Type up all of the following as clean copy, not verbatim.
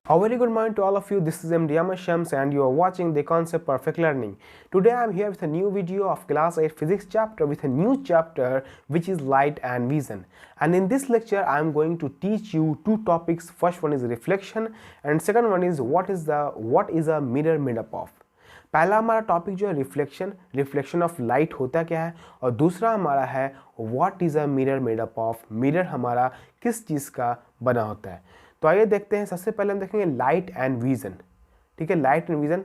A very good morning to all of you. This is MD Shams and you are watching the concept Perfect Learning. Today I am here with a new video of class 8 physics chapter with a new chapter which is light and vision. And in this lecture I am going to teach you two topics. First one is reflection and second one is what is a mirror made up of. पहला हमारा topic जो है reflection of light होता क्या है, और दूसरा हमारा है what is a mirror made up of, mirror हमारा किस चीज़ का बना होता है। तो आइए देखते हैं। सबसे पहले हम देखेंगे लाइट एंड विजन। ठीक है, लाइट एंड विजन।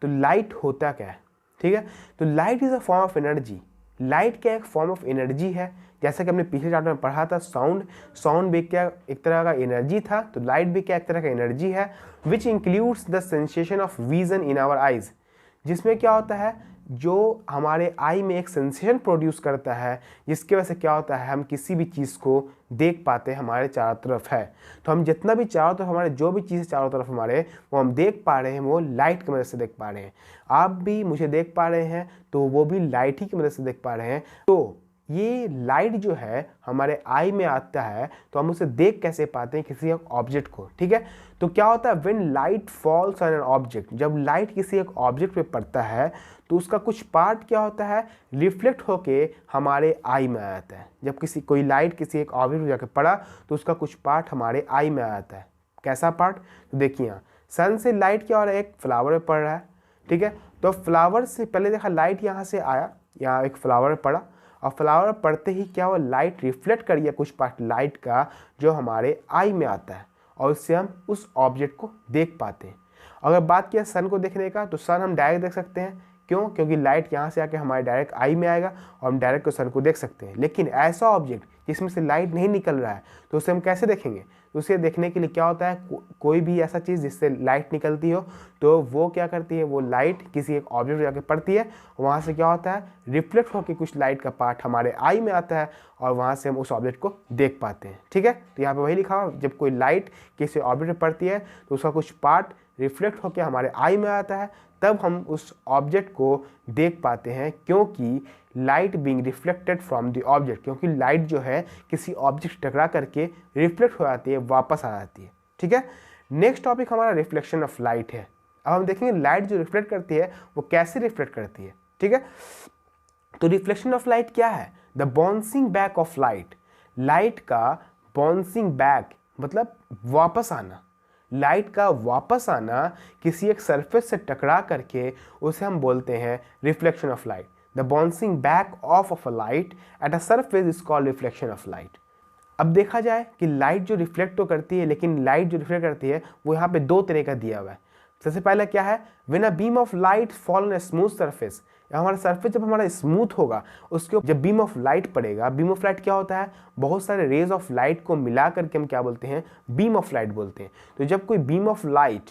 तो लाइट होता क्या है, ठीक है। तो light is a form of energy. Light क्या एक फॉर्म ऑफ एनर्जी है, जैसा कि हमने पिछले चैप्टर में पढ़ा था। साउंड भी क्या एक तरह का एनर्जी था, तो लाइट भी क्या एक तरह का एनर्जी है, which includes the sensation of vision in our eyes, जिसमें क्या होता है जो हमारे आई में एक सेंसेशन प्रोड्यूस करता है, जिसकी वजह से क्या होता है हम किसी भी चीज़ को देख पाते हैं हमारे चारों तरफ है। तो हम जितना भी चारों तरफ हमारे जो भी चीज़ चारों तरफ हमारे वो हम देख पा रहे हैं, वो लाइट की मदद से देख पा रहे हैं। आप भी मुझे देख पा रहे हैं तो वो भी लाइट ही की मदद से देख पा रहे हैं। तो ये लाइट जो है हमारे आई में आता है तो हम उसे देख कैसे पाते हैं, किसी एक ऑब्जेक्ट को। ठीक है, तो क्या होता है when light falls on an object, जब लाइट किसी एक ऑब्जेक्ट पे पड़ता है तो उसका कुछ पार्ट क्या होता है रिफ्लेक्ट होके हमारे आई में आ जाता है। जब कोई लाइट किसी एक ऑब्जेक्ट पे जाकर पड़ा तो उसका कुछ पार्ट हमारे आई में आ जाता है। कैसा पार्ट, तो देखिए यहाँ सन से लाइट क्या हो रहा है, एक फ्लावर में पड़ रहा है। ठीक है, तो फ्लावर से पहले देखा लाइट यहाँ से आया, यहाँ एक फ्लावर में पड़ा, और फ्लावर पड़ते ही क्या हुआ लाइट रिफ्लेक्ट करिए कुछ पार्ट लाइट का जो हमारे आई में आता है, और उससे हम उस ऑब्जेक्ट को देख पाते हैं। अगर बात किया सन को देखने का, तो सन हम डायरेक्ट देख सकते हैं। क्यों, क्योंकि लाइट यहाँ से आके हमारे डायरेक्ट आई में आएगा और हम डायरेक्ट सन को देख सकते हैं। लेकिन ऐसा ऑब्जेक्ट जिसमें से लाइट नहीं निकल रहा है तो उसे हम कैसे देखेंगे, तो उसे देखने के लिए क्या होता है कोई भी ऐसा चीज़ जिससे लाइट निकलती हो तो वो क्या करती है, वो लाइट किसी एक ऑब्जेक्ट जाके पड़ती है, वहाँ से क्या होता है रिफ्लेक्ट होकर कुछ लाइट का पार्ट हमारे आई में आता है और वहाँ से हम उस ऑब्जेक्ट को देख पाते हैं। ठीक है, तो यहाँ पे वही लिखा हुआ जब कोई लाइट किसी ऑब्जेक्ट पर पड़ती है तो उसका कुछ पार्ट रिफ्लेक्ट होकर हमारे आई में आता है, तब हम उस ऑब्जेक्ट को देख पाते हैं। क्योंकि light being reflected from the object, क्योंकि लाइट जो है किसी ऑब्जेक्ट टकरा करके रिफ्लेक्ट हो जाती है, वापस आ जाती है। ठीक है, नेक्स्ट टॉपिक हमारा रिफ्लेक्शन ऑफ लाइट है। अब हम देखेंगे लाइट जो रिफ्लेक्ट करती है वो कैसे रिफ्लेक्ट करती है। ठीक है, तो रिफ्लेक्शन ऑफ लाइट क्या है, the bouncing back of light. Light का बाउंसिंग बैक मतलब वापस आना, लाइट का वापस आना किसी एक सरफेस से टकरा करके उसे हम बोलते हैं reflection of light. The bouncing back of a light at a surface is called reflection of light. अब देखा जाए कि लाइट जो रिफ्लेक्ट तो करती है, लेकिन लाइट जो रिफ्लेक्ट करती है वो यहाँ पे दो तरह का दिया हुआ है। सबसे पहला क्या है, when a beam of light fall on a smooth surface, हमारा सरफेस जब हमारा स्मूथ होगा उसके जब बीम ऑफ लाइट पड़ेगा, बीम ऑफ लाइट क्या होता है बहुत सारे रेज ऑफ लाइट को मिला करके हम क्या बोलते हैं बीम ऑफ लाइट बोलते हैं। तो जब कोई बीम ऑफ लाइट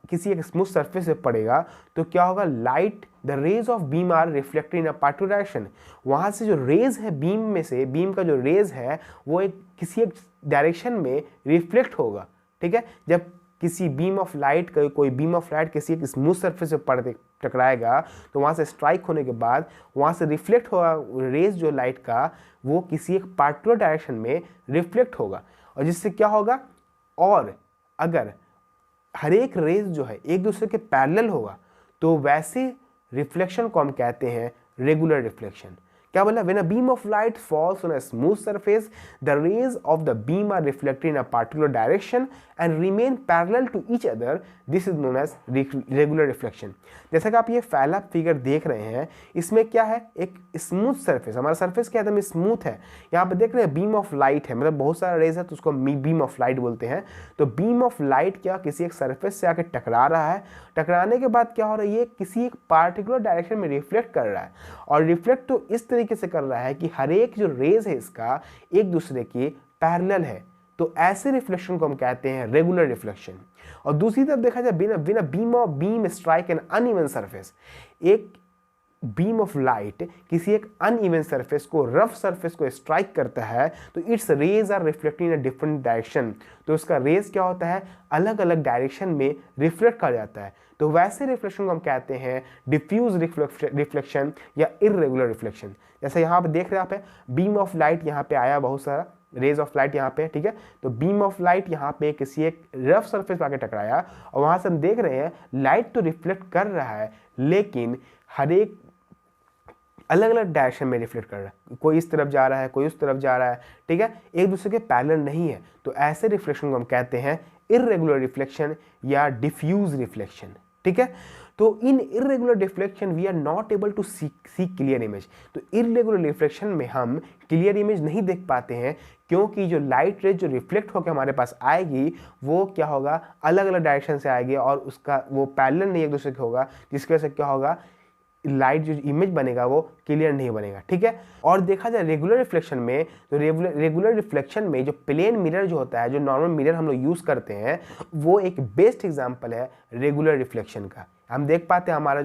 किसी एक स्मूथ सरफेस पे पड़ेगा तो क्या होगा light the rays of beam are reflected in a particular direction. वहाँ से जो रेज है बीम में से, बीम का जो रेज है वो एक किसी एक डायरेक्शन में रिफ्लेक्ट होगा। ठीक है, जब किसी बीम ऑफ लाइट का कोई बीम ऑफ लाइट किसी एक स्मूथ सरफेस पे टकराएगा तो वहाँ से स्ट्राइक होने के बाद वहाँ से रिफ्लेक्ट होगा रेज जो लाइट का वो किसी एक पार्टिकुलर डायरेक्शन में रिफ्लेक्ट होगा, और जिससे क्या होगा, और अगर हर एक रेज जो है एक दूसरे के पैरेलल होगा तो वैसे रिफ्लेक्शन को हम कहते हैं रेगुलर रिफ्लेक्शन। क्या बोला, when a beam of light falls on a smooth surface the rays of the beam are reflected in a particular direction and remain parallel to each other, this is known as regular reflection. जैसा कि आप ये पहला figure देख रहे हैं, इसमें क्या है एक स्मूथ सरफेस, हमारा सरफेस क्या एकदम स्मूथ है। यहाँ पे देख रहे हैं बीम ऑफ लाइट है, मतलब बहुत सारा रेज है तो उसको बीम ऑफ लाइट बोलते हैं। तो बीम ऑफ लाइट क्या किसी एक सरफेस से आके टकरा रहा है, टकराने के बाद क्या हो रहा है ये किसी एक पार्टिकुलर डायरेक्शन में रिफ्लेक्ट कर रहा है, और रिफ्लेक्ट तो इस तरीके से कर रहा है कि हर एक जो रेज है इसका एक दूसरे के पैरेलल है। तो ऐसे रिफ्लेक्शन को हम कहते हैं रेगुलर रिफ्लेक्शन। और दूसरी तरफ देखा जाए बिना beam strike an uneven surface, एक बीम ऑफ लाइट किसी एक अनइवन सरफेस को, रफ सरफेस को स्ट्राइक करता है तो its rays are reflecting in a different direction. तो उसका रेज क्या होता है अलग अलग डायरेक्शन में रिफ्लेक्ट कर जाता है। तो वैसे रिफ्लेक्शन को हम कहते हैं डिफ्यूज रिफ्लेक्शन या इररेगुलर रिफ्लेक्शन। जैसे यहाँ पे देख रहे हैं आप बीम ऑफ लाइट यहाँ पे आया बहुत सारा, रेज ऑफ लाइट यहाँ पे, ठीक है। तो बीम ऑफ लाइट यहाँ पे किसी एक रफ सरफेस पे आके टकराया और वहाँ से हम देख रहे हैं लाइट तो रिफ्लेक्ट कर रहा है लेकिन हर एक अलग अलग डायरेक्शन में रिफ्लेक्ट कर रहा है, कोई इस तरफ जा रहा है, कोई उस तरफ जा रहा है, ठीक है, एक दूसरे के पैरेलल नहीं है। तो ऐसे रिफ्लेक्शन को हम कहते हैं इर्रेगुलर रिफ्लेक्शन या डिफ्यूज रिफ्लेक्शन, ठीक है। तो in irregular reflection we are not able to see clear image. तो इर्रेगुलर रिफ्लेक्शन में हम क्लियर इमेज नहीं देख पाते हैं क्योंकि जो लाइट रेज जो रिफ्लेक्ट होकर हमारे पास आएगी वो क्या होगा, अलग अलग डायरेक्शन से आएगी और उसका वो पैरेलल नहीं एक दूसरे के होगा, जिसकी वजह से क्या होगा, लाइट जो इमेज बनेगा वो क्लियर नहीं बनेगा, ठीक है। और देखा जाए रेगुलर रिफ्लेक्शन में, तो रेगुलर रिफ्लेक्शन में जो प्लेन मिरर जो होता है, जो नॉर्मल मिरर हम लोग यूज़ करते हैं, वो एक बेस्ट एग्जांपल है रेगुलर रिफ्लेक्शन का। हम देख पाते हैं हमारा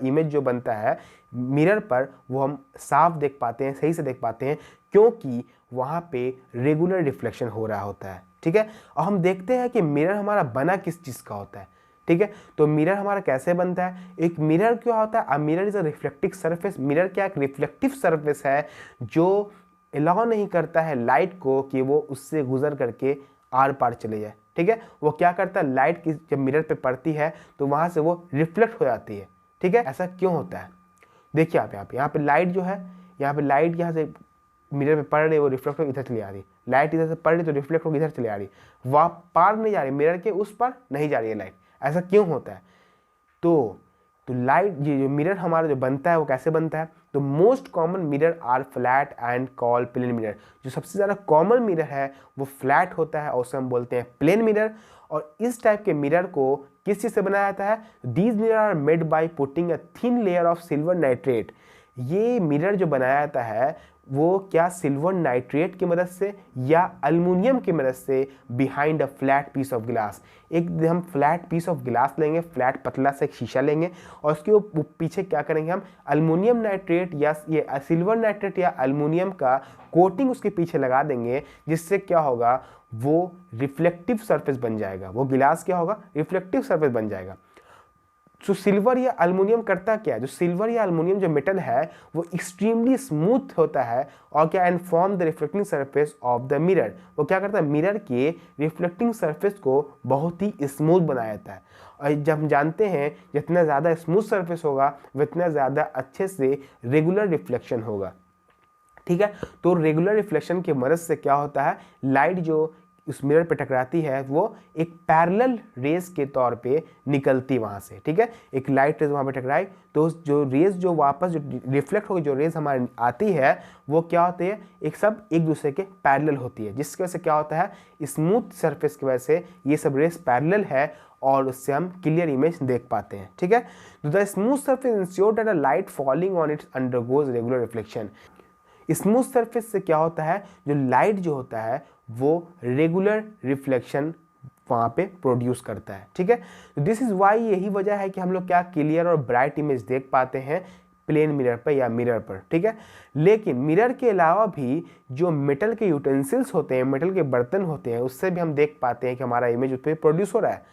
इमेज जो बनता है मिरर पर वो हम साफ देख पाते हैं, सही से देख पाते हैं क्योंकि वहाँ पे रेगुलर रिफ्लेक्शन हो रहा होता है, ठीक है। और हम देखते हैं कि मिरर हमारा बना किस चीज़ का होता है, ठीक है। तो मिरर हमारा कैसे बनता है, एक मिरर क्या होता है, a mirror is a reflective surface. Mirror क्या एक रिफ्लेक्टिव सरफेस है जो अलाउ नहीं करता है लाइट को कि वो उससे गुजर करके आर पार चले जाए, ठीक है। वो क्या करता है, लाइट की जब मिरर पे पड़ती है तो वहां से वो रिफ्लेक्ट हो जाती है, ठीक है। ऐसा क्यों होता है, देखिए आप यहाँ पे लाइट जो है, यहाँ पे लाइट यहाँ से मिरर पे पड़ रही है, वो रिफ्लेक्ट होकर इधर चली आ रही, लाइट इधर से पड़ रही तो रिफ्लेक्ट होकर इधर चली आ रही, वह पार नहीं जा रही, मिरर के उस पार नहीं जा रही है लाइट। ऐसा क्यों होता है, तो लाइट ये जो मिरर हमारा जो बनता है वो कैसे बनता है, तो most common mirror are flat and call plane mirror. जो सबसे ज़्यादा कॉमन मिरर है वो फ्लैट होता है और उसे हम बोलते हैं प्लेन मिरर। और इस टाइप के मिरर को किस चीज़ से बनाया जाता है, these mirror are made by putting a thin layer of silver nitrate. ये मिरर जो बनाया जाता है वो क्या सिल्वर नाइट्रेट की मदद से या अल्युमिनियम की मदद से behind a flat piece of glass. एक हम फ्लैट पीस ऑफ ग्लास लेंगे, फ्लैट पतला से एक शीशा लेंगे और उसके पीछे क्या करेंगे, हम अल्युमिनियम नाइट्रेट या ये सिल्वर नाइट्रेट या अल्युमिनियम का कोटिंग उसके पीछे लगा देंगे, जिससे क्या होगा, वो रिफ्लेक्टिव सरफेस बन जाएगा, वो गिलास क्या होगा, रिफ्लेक्टिव सरफेस बन जाएगा। जो सिल्वर या अल्युमिनियम करता क्या है, जो सिल्वर या अल्युमिनियम जो मेटल है वो एक्सट्रीमली स्मूथ होता है और क्या and form the reflecting surface of the mirror. वो क्या करता है, मिरर के रिफ्लेक्टिंग सरफेस को बहुत ही स्मूथ बनाया जाता है। और जब हम जानते हैं जितना ज़्यादा स्मूथ सरफेस होगा उतना ज़्यादा अच्छे से रेगुलर रिफ्लेक्शन होगा, ठीक है। तो रेगुलर रिफ्लेक्शन की मदद से क्या होता है, लाइट जो उस मिरर पे टकराती है वो एक पैरेलल रेस के तौर पे निकलती वहाँ से, ठीक है। एक लाइट रेज वहाँ पे टकराई तो जो रेस जो वापस जो रिफ्लेक्ट होकर जो रेस हमारी आती है वो क्या होती है, एक सब एक दूसरे के पैरेलल होती है, जिसकी वजह से क्या होता है, स्मूथ सरफेस की वजह से ये सब रेस पैरेलल है और उससे हम क्लियर इमेज देख पाते हैं, ठीक है। तो the smooth surface ensure that a light falling on it's undergoes regular reflection. Smooth surface से क्या होता है, जो लाइट जो होता है वो रेगुलर रिफ्लेक्शन वहाँ पे प्रोड्यूस करता है, ठीक है। तो दिस इज वाई, यही वजह है कि हम लोग क्या क्लियर और ब्राइट इमेज देख पाते हैं प्लेन मिरर पर या मिरर पर, ठीक है। लेकिन मिरर के अलावा भी जो मेटल के यूटेंसिल्स होते हैं, मेटल के बर्तन होते हैं, उससे भी हम देख पाते हैं कि हमारा इमेज उस पर प्रोड्यूस हो रहा है।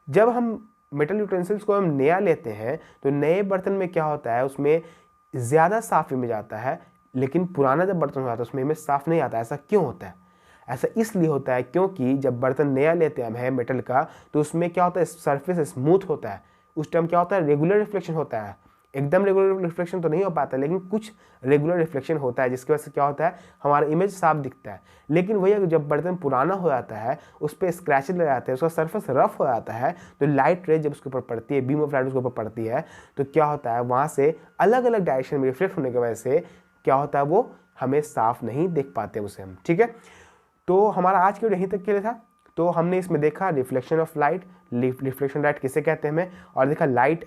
जब हम मेटल यूटेंसिल्स को हम नया लेते हैं तो नए बर्तन में क्या होता है, उसमें ज़्यादा साफ इमेज आता है, लेकिन पुराना जब बर्तन होता है उसमें इमेज साफ नहीं आता। ऐसा क्यों होता है, ऐसा इसलिए होता है क्योंकि जब बर्तन नया लेते हैं हम मेटल का तो उसमें क्या होता है, सरफेस स्मूथ होता है, उस टाइम क्या होता है, रेगुलर रिफ्लेक्शन होता है। एकदम रेगुलर रिफ्लेक्शन तो नहीं हो पाता लेकिन कुछ रेगुलर रिफ्लेक्शन होता है, जिसकी वजह से क्या होता है, हमारा इमेज साफ दिखता है। लेकिन वही जब बर्तन पुराना हो जाता है, उस पर स्क्रैचेज लग जाते हैं, उसका सरफेस रफ हो जाता है, तो लाइट रे जब उसके ऊपर पड़ती है, बीम ऑफ लाइट उसके ऊपर पड़ती है, तो क्या होता है, वहाँ से अलग अलग डायरेक्शन में रिफ्लेक्ट होने की वजह से क्या होता है, वो हमें साफ नहीं देख पाते उसे हम, ठीक है। तो हमारा आज की वीडियो यहीं तक के लिए था। तो हमने इसमें देखा reflection of light, reflection light किसे कहते हैं हमें, और देखा लाइट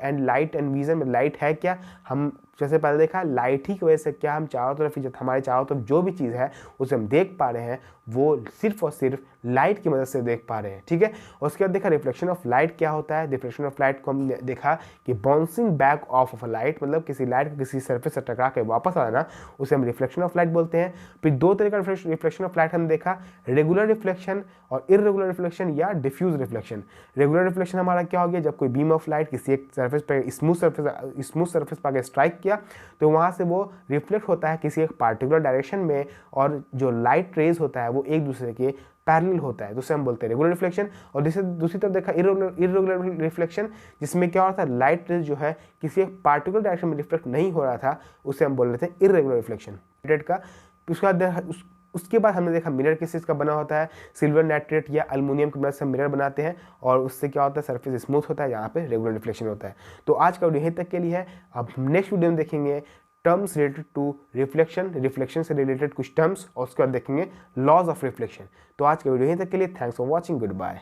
एंड विजन में लाइट है क्या। हम जैसे पहले देखा लाइट ही की वजह से क्या हम चारों तरफ, हमारे चारों तरफ जो भी चीज़ है उसे हम देख पा रहे हैं वो सिर्फ और सिर्फ लाइट की मदद से देख पा रहे हैं, ठीक है। और उसके बाद देखा रिफ्लेक्शन ऑफ लाइट क्या होता है। रिफ्लेक्शन ऑफ लाइट को हम देखा कि bouncing back of a light, मतलब किसी लाइट को किसी सरफेस से टकरा के वापस आना, उसे हम रिफ्लेक्शन ऑफ लाइट बोलते हैं। फिर दो तरह का रिफ्लेक्शन ऑफ लाइट हम देखा, रेगुलर रिफ्लेक्शन और इर्रेगुलर रिफ्लेक्शन या डिफ्यूज रिफ्लेक्शन। रेगुलर रिफ्लेक्शन हमारा क्या हो गया, जब कोई बीम ऑफ लाइट किसी एक सरफेस पर स्मूथ सरफेस पर स्ट्राइक किया तो वहाँ से वो रिफ्लेक्ट होता है किसी एक पार्टिकुलर डायरेक्शन में, और जो लाइट रेज होता है वो एक दूसरे के पैरेलल होता है, तो उसे हम बोलते हैं रेगुलर रिफ्लेक्शन। और दूसरी तरफ देखा इर्रेगुलर रिफ्लेक्शन, जिसमें क्या होता है लाइट रेज जो है किसी एक पार्टिकुलर डायरेक्शन में रिफ्लेक्ट नहीं हो रहा था, उसे हम बोल रहे थे इर्रेगुलर रिफ्लेक्शन का। उसके बाद हमने देखा मिरर किस चीज़ का बना होता है, सिल्वर नाइट्रेट या अल्युमिनियम की मदद से मिरर बनाते हैं, और उससे क्या होता है सरफेस स्मूथ होता है, यहाँ पे रेगुलर रिफ्लेक्शन होता है। तो आज का वीडियो यहीं तक के लिए है। अब नेक्स्ट वीडियो में देखेंगे टर्म्स रिलेटेड टू रिफ्लेक्शन से रिलेटेड कुछ टर्म्स, और उसके बाद देखेंगे लॉज ऑफ रिफ्लेक्शन। तो आज का वीडियो यहीं तक के लिए, thanks for watching, good bye.